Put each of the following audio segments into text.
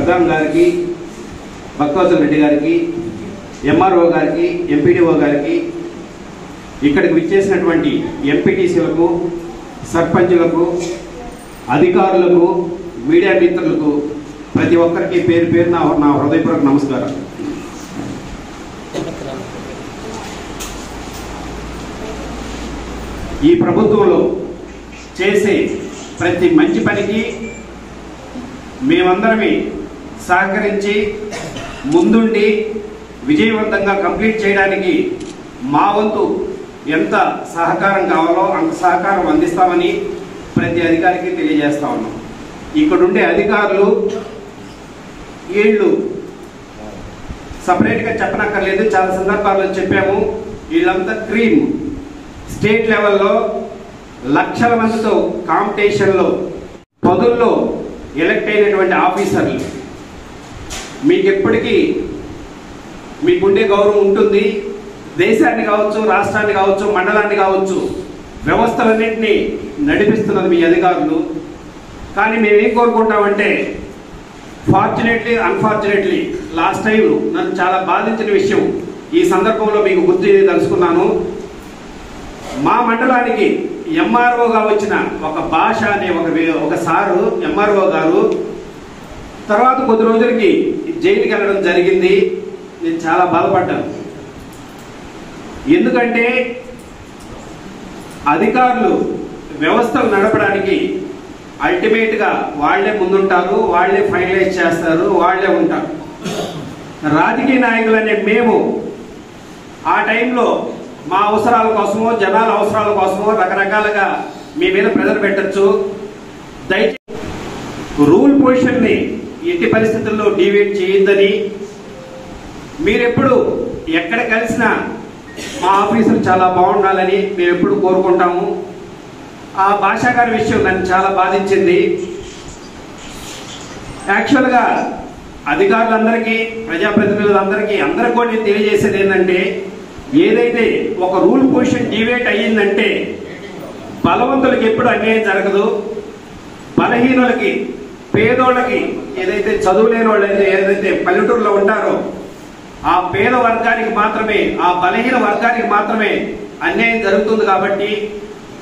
ప్రధాన్ గారికి, భక్తవత్సల రెడ్డి గారికి, ఎంఆర్ఓ గారికి, ఎంపీడీఓ గారికి, ఇక్కడికి విచ్చేసినటువంటి ఎంపీటీసీలకు, సర్పంచులకు, అధికారులకు, మీడియా మిత్రులకు ప్రతి ఒక్కరికి పేరు పేరు నా హృదయపూర్వక నమస్కారం. ఈ ప్రభుత్వంలో చేసే ప్రతి మంచి పనికి మేమందరమే సహకరించి ముందుండి విజయవంతంగా కంప్లీట్ చేయడానికి మా వంతు ఎంత సహకారం కావాలో అంత సహకారం అందిస్తామని ప్రతి అధికారికి తెలియజేస్తా ఉన్నాం. ఇక్కడుండే అధికారులు వీళ్ళు సపరేట్గా చెప్పనక్కర్లేదు, చాలా సందర్భాల్లో చెప్పాము. వీళ్ళంతా క్రీమ్ స్టేట్ లెవెల్లో లక్షల మందితో కాంపిటీషన్లో పదుల్లో ఎలక్ట్ అయినటువంటి ఆఫీసర్లు. మీకు ఎప్పటికీ మీకుండే గౌరవం ఉంటుంది. దేశాన్ని కావచ్చు, రాష్ట్రాన్ని కావచ్చు, మండలాన్ని కావచ్చు, వ్యవస్థలన్నింటినీ నడిపిస్తున్నది మీ అధికారులు. కానీ మేమేం కోరుకుంటామంటే, ఫార్చునేట్లీ అన్ఫార్చునేట్లీ లాస్ట్ టైం నన్ను చాలా బాధించిన విషయం ఈ సందర్భంలో మీకు గుర్తు తెలుసుకున్నాను. మా మండలానికి ఎంఆర్ఓగా వచ్చిన ఒక భాష అనే ఒక సారు ఎంఆర్ఓ గారు తర్వాత కొద్ది రోజులకి జైలుకి వెళ్ళడం జరిగింది. నేను చాలా బాధపడ్డాను. ఎందుకంటే అధికారులు వ్యవస్థలు నడపడానికి అల్టిమేట్గా వాళ్లే ముందుంటారు, వాళ్లే ఫైనలైజ్ చేస్తారు, వాళ్లే ఉంటారు. రాజకీయ నాయకులనే మేము ఆ టైంలో మా అవసరాల కోసమో, జనాల అవసరాల కోసమో రకరకాలుగా మీ మీద ప్రెజర్ పెట్టచ్చు. దయచేసి రూల్ పొజిషన్ని ఎట్టి పరిస్థితుల్లో డీవియేట్ చేయొద్దని, మీరెప్పుడు ఎక్కడ కలిసినా మా ఆఫీసులు చాలా బాగుండాలని మేము ఎప్పుడు కోరుకుంటాము. ఆ భాషా గారి విషయం నన్ను చాలా బాధించింది. యాక్చువల్గా అధికారులందరికీ, ప్రజాప్రతినిధులందరికీ, అందరికీ కూడా నేను తెలియజేసేది ఏంటంటే, ఏదైతే ఒక రూల్ పొజిషన్ డివేట్ అయ్యిందంటే బలవంతులకి ఎప్పుడు అన్యాయం జరగదు. బలహీనులకి, పేదోళ్ళకి, ఏదైతే చదువులేని వాళ్ళు ఏదైతే పల్లెటూరులో ఉంటారో ఆ పేద వర్గానికి మాత్రమే, ఆ బలహీన వర్గానికి మాత్రమే అన్యాయం జరుగుతుంది. కాబట్టి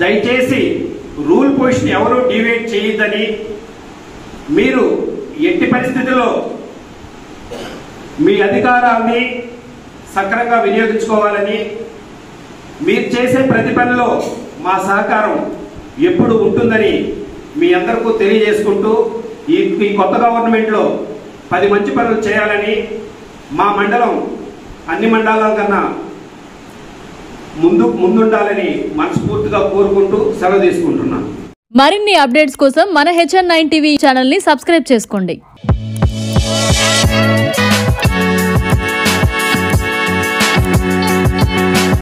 దయచేసి రూల్ పొజిషన్ ఎవరు డివేట్ చేయొద్దని, మీరు ఎట్టి పరిస్థితుల్లో మీ అధికారాన్ని సక్రమంగా వినియోగించుకోవాలని, మీరు చేసే ప్రతి పనిలో మా సహకారం ఎప్పుడు ఉంటుందని మీ అందరికీ తెలియజేసుకుంటూ, ఈ కొత్త గవర్నమెంట్లో 10 మంచి పనులు చేయాలని, మా మండలం అన్ని మండలాల కన్నా ముందుండాలని మనస్ఫూర్తిగా కోరుకుంటూ సెలవు తీసుకుంటున్నాను. మరిన్ని అప్డేట్స్ కోసం మన HN9 టీవీ ఛానల్ ని సబ్స్క్రైబ్ చేసుకోండి.